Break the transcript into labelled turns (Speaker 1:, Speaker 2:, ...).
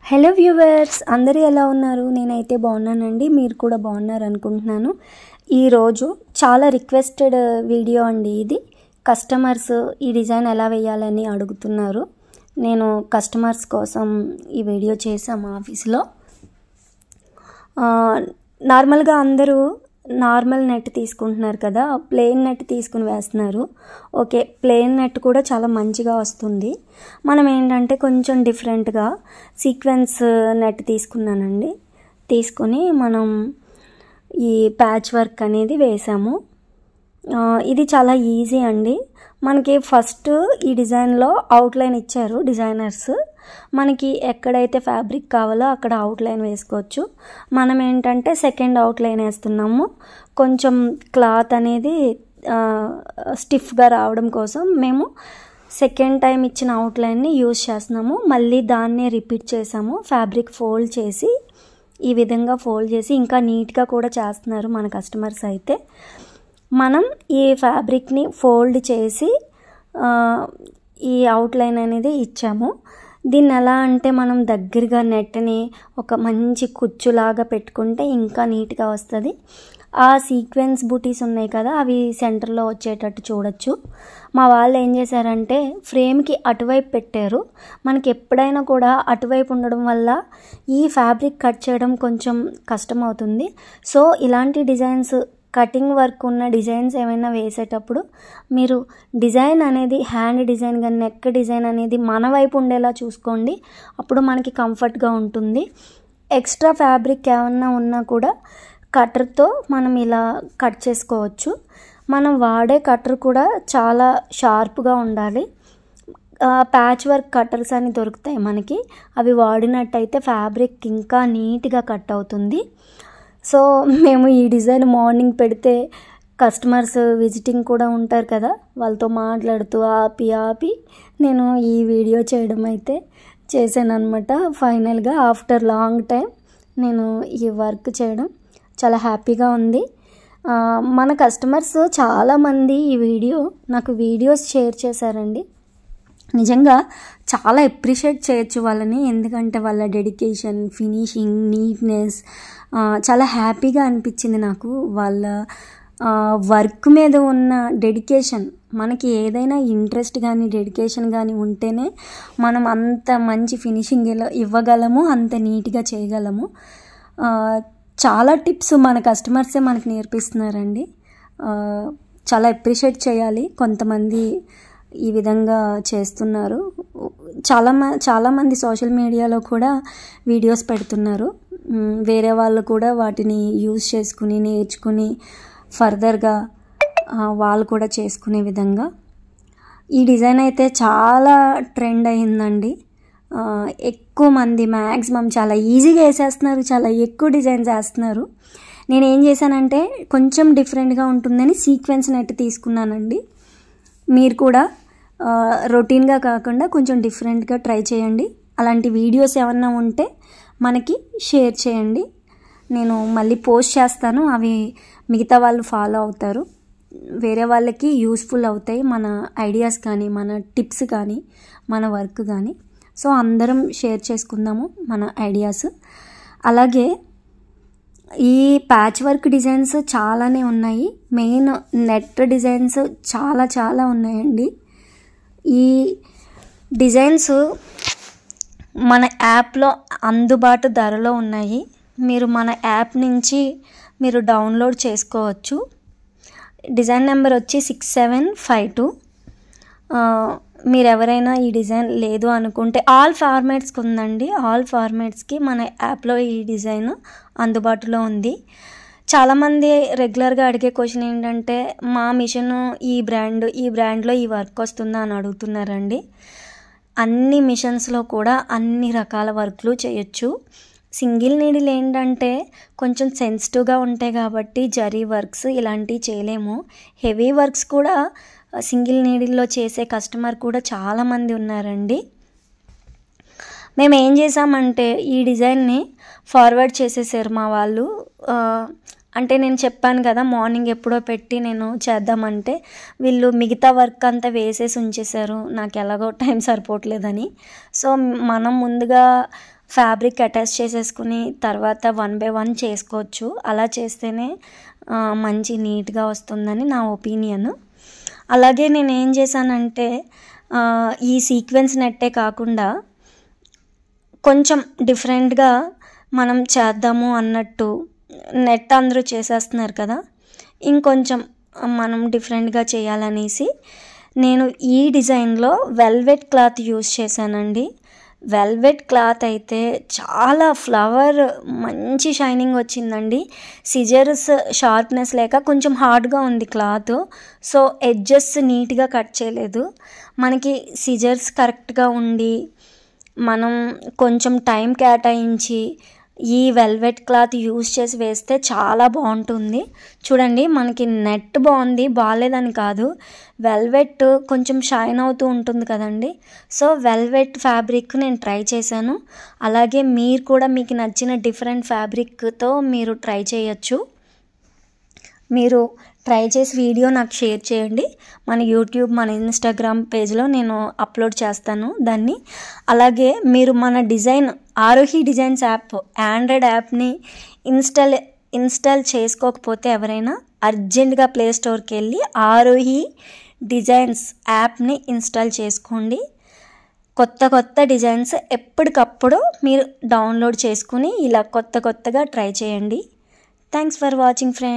Speaker 1: Hello viewers, అందరూ ఎలా ఉన్నారు? నేనైతే బాగున్నానండి. మీరు కూడా బాగున్నారు అనుకుంటున్నాను. ఈరోజు చాలా రిక్వెస్టెడ్ వీడియో అండి ఇది. కస్టమర్స్ ఈ డిజైన్ ఎలా వేయాలని అడుగుతున్నారు. నేను కస్టమర్స్ కోసం ఈ వీడియో చేశాము ఆఫీస్లో. నార్మల్గా అందరూ నార్మల్ నెట్ తీసుకుంటున్నారు కదా, ప్లెయిన్ నెట్ తీసుకుని వేస్తున్నారు. ఓకే, ప్లెయిన్ నెట్ కూడా చాలా మంచిగా వస్తుంది. మనం ఏంటంటే కొంచెం డిఫరెంట్గా సీక్వెన్స్ నెట్ తీసుకున్నానండి. తీసుకుని మనం ఈ ప్యాచ్ వర్క్ అనేది వేసాము. ఇది చాలా ఈజీ అండి. మనకి ఫస్ట్ ఈ డిజైన్లో అవుట్లైన్ ఇచ్చారు డిజైనర్స్. మనకి ఎక్కడైతే ఫ్యాబ్రిక్ కావాలో అక్కడ అవుట్లైన్ వేసుకోవచ్చు. మనం ఏంటంటే సెకండ్ అవుట్లైన్ వేస్తున్నాము. కొంచెం క్లాత్ అనేది స్టిఫ్గా రావడం కోసం మేము సెకండ్ టైం ఇచ్చిన అవుట్లైన్ని యూజ్ చేస్తున్నాము. మళ్ళీ దాన్నే రిపీట్ చేసాము. ఫ్యాబ్రిక్ ఫోల్డ్ చేసి ఈ విధంగా ఫోల్డ్ చేసి ఇంకా నీట్గా కూడా చేస్తున్నారు మన కస్టమర్స్ అయితే. మనం ఈ ఫ్యాబ్రిక్ని ఫోల్డ్ చేసి ఈ అవుట్లైన్ అనేది ఇచ్చాము. దీన్ని ఎలా అంటే మనం దగ్గరగా నెట్ని ఒక మంచి కుచ్చులాగా పెట్టుకుంటే ఇంకా నీట్గా వస్తుంది. ఆ సీక్వెన్స్ బూటీస్ ఉన్నాయి కదా, అవి సెంటర్లో వచ్చేటట్టు చూడొచ్చు. మా వాళ్ళు ఏం చేశారంటే ఫ్రేమ్కి అటువైపు పెట్టారు. మనకి ఎప్పుడైనా కూడా అటువైపు ఉండడం వల్ల ఈ ఫ్యాబ్రిక్ కట్ చేయడం కొంచెం కష్టం అవుతుంది. సో ఇలాంటి డిజైన్స్, కటింగ్ వర్క్ ఉన్న డిజైన్స్ ఏమైనా వేసేటప్పుడు మీరు డిజైన్ అనేది హ్యాండ్ డిజైన్ కానీ నెక్ డిజైన్ అనేది మన వైపు ఉండేలా చూసుకోండి. అప్పుడు మనకి కంఫర్ట్గా ఉంటుంది. ఎక్స్ట్రా ఫ్యాబ్రిక్ ఏమన్నా ఉన్నా కూడా కట్టర్తో మనం ఇలా కట్ చేసుకోవచ్చు. మనం వాడే కట్టర్ కూడా చాలా షార్ప్గా ఉండాలి. ప్యాచ్ వర్క్ కట్టర్స్ అని దొరుకుతాయి మనకి. అవి వాడినట్టయితే ఫ్యాబ్రిక్ ఇంకా నీట్గా కట్ అవుతుంది. సో మేము ఈ డిజైన్ మార్నింగ్ పెడితే కస్టమర్స్ విజిటింగ్ కూడా ఉంటారు కదా, వాళ్ళతో మాట్లాడుతూ ఆపి నేను ఈ వీడియో చేయడం అయితే చేశాను అనమాట. ఫైనల్గా ఆఫ్టర్ లాంగ్ టైం నేను ఈ వర్క్ చేయడం చాలా హ్యాపీగా ఉంది. మన కస్టమర్స్ చాలామంది ఈ నాకు వీడియోస్ షేర్ చేశారండి. నిజంగా చాలా అప్రిషియేట్ చేయొచ్చు వాళ్ళని. ఎందుకంటే వాళ్ళ డెడికేషన్, ఫినిషింగ్, నీట్నెస్ చాలా హ్యాపీగా అనిపించింది నాకు. వాళ్ళ వర్క్ మీద ఉన్న డెడికేషన్, మనకి ఏదైనా ఇంట్రెస్ట్ కానీ డెడికేషన్ కానీ ఉంటేనే మనం అంత మంచి ఫినిషింగ్ ఇవ్వగలము, అంత నీట్గా చేయగలము. చాలా టిప్స్ మన కస్టమర్సే మనకు నేర్పిస్తున్నారండి. చాలా అప్రిషియేట్ చేయాలి. కొంతమంది ఈ విధంగా చేస్తున్నారు. చాలామంది సోషల్ మీడియాలో కూడా వీడియోస్ పెడుతున్నారు. వేరే వాళ్ళు కూడా వాటిని యూజ్ చేసుకుని నేర్చుకుని ఫర్దర్గా వాళ్ళు కూడా చేసుకునే విధంగా ఈ డిజైన్ అయితే చాలా ట్రెండ్ అయిందండి. ఎక్కువ మంది మ్యాక్సిమం చాలా ఈజీగా వేసేస్తున్నారు, చాలా ఎక్కువ డిజైన్స్ వేస్తున్నారు. నేను ఏం చేశానంటే కొంచెం డిఫరెంట్గా ఉంటుందని సీక్వెన్స్ నెట్ తీసుకున్నానండి. మీరు కూడా రొటీన్గా కాకుండా కొంచెం డిఫరెంట్గా ట్రై చేయండి. అలాంటి వీడియోస్ ఏమన్నా ఉంటే మనకి షేర్ చేయండి. నేను మళ్ళీ పోస్ట్ చేస్తాను. అవి మిగతా వాళ్ళు ఫాలో అవుతారు. వేరే వాళ్ళకి యూస్ఫుల్ అవుతాయి మన ఐడియాస్ కానీ, మన టిప్స్ కానీ, మన వర్క్ కానీ. సో అందరం షేర్ చేసుకుందాము మన ఐడియాస్. అలాగే ఈ ప్యాచ్ వర్క్ డిజైన్స్ చాలానే ఉన్నాయి. మెయిన్ నెట్ డిజైన్స్ చాలా ఉన్నాయండి. ఈ డిజైన్స్ మన యాప్లో అందుబాటు ధరలో ఉన్నాయి. మీరు మన యాప్ నుంచి మీరు డౌన్లోడ్ చేసుకోవచ్చు. డిజైన్ నెంబర్ వచ్చి 6752. మీరు ఎవరైనా ఈ డిజైన్ లేదు అనుకుంటే ఆల్ ఫార్మాట్స్కి ఉందండి. ఆల్ ఫార్మాట్స్కి మన యాప్లో ఈ డిజైన్ అందుబాటులో ఉంది. చాలామంది రెగ్యులర్గా అడిగే క్వశ్చన్ ఏంటంటే మా మిషన్ ఈ బ్రాండ్లో ఈ వర్క్ వస్తుందా అని అడుగుతున్నారండి. అన్ని మిషన్స్లో కూడా అన్ని రకాల వర్క్లు చేయొచ్చు. సింగిల్ నీడిల్ ఏంటంటే కొంచెం సెన్సిటివ్గా ఉంటాయి కాబట్టి జరీ వర్క్స్ ఇలాంటివి చేయలేము. హెవీ వర్క్స్ కూడా సింగిల్ నీడిల్లో చేసే కస్టమర్ కూడా చాలామంది ఉన్నారండి. మేము ఏం చేసామంటే ఈ డిజైన్ని ఫార్వర్డ్ చేసేసారు మా వాళ్ళు. అంటే నేను చెప్పాను కదా మార్నింగ్ ఎప్పుడో పెట్టి నేను చేద్దామంటే వీళ్ళు మిగతా వర్క్ అంతా వేసేసి ఉంచేశారు. నాకు ఎలాగో టైం సరిపోవట్లేదని. సో మనం ముందుగా ఫ్యాబ్రిక్ అటాచ్ చేసేసుకుని తర్వాత 1 బై 1 చేసుకోవచ్చు. అలా చేస్తేనే మంచి నీట్గా వస్తుందని నా ఒపీనియన్. అలాగే నేను ఏం చేశానంటే ఈ సీక్వెన్స్ నెట్టే కాకుండా కొంచెం డిఫరెంట్గా మనం చేద్దాము అన్నట్టు, నెట్ అందరూ చేసేస్తున్నారు కదా, ఇంకొంచెం మనం డిఫరెంట్గా చేయాలనేసి నేను ఈ డిజైన్లో వెల్వెట్ క్లాత్ యూస్ చేశానండి. వెల్వెట్ క్లాత్ అయితే చాలా ఫ్లవర్ మంచి షైనింగ్ వచ్చిందండి. సిజర్స్ షార్ప్నెస్ లేక కొంచెం హార్డ్గా ఉంది క్లాత్. సో ఎడ్జెస్ నీట్గా కట్ చేయలేదు. మనకి సిజర్స్ కరెక్ట్గా ఉండి మనం కొంచెం టైం కేటాయించి ఈ వెల్వెట్ క్లాత్ యూస్ చేసి వేస్తే చాలా బాగుంటుంది. చూడండి, మనకి నెట్ బాగుంది, బాగాలేదని కాదు, వెల్వెట్ కొంచెం షైన్ అవుతూ ఉంటుంది కదండి. సో వెల్వెట్ ఫ్యాబ్రిక్ నేను ట్రై చేశాను. అలాగే మీరు కూడా మీకు నచ్చిన డిఫరెంట్ ఫ్యాబ్రిక్తో మీరు ట్రై చేయొచ్చు. మీరు ట్రై చేసి వీడియో నాకు షేర్ చేయండి. మన యూట్యూబ్, మన ఇన్స్టాగ్రామ్ పేజ్లో నేను అప్లోడ్ చేస్తాను దాన్ని. అలాగే మీరు మన design Aarohi designs app, Android యాప్ని ఇన్స్టాల్ చేసుకోకపోతే ఎవరైనా అర్జెంటుగా ప్లే స్టోర్కి వెళ్ళి ఆరోహి డిజైన్స్ యాప్ని ఇన్స్టాల్ చేసుకోండి. కొత్త డిజైన్స్ ఎప్పటికప్పుడు మీరు డౌన్లోడ్ చేసుకుని ఇలా కొత్తగా ట్రై చేయండి. Thanks for watching friends.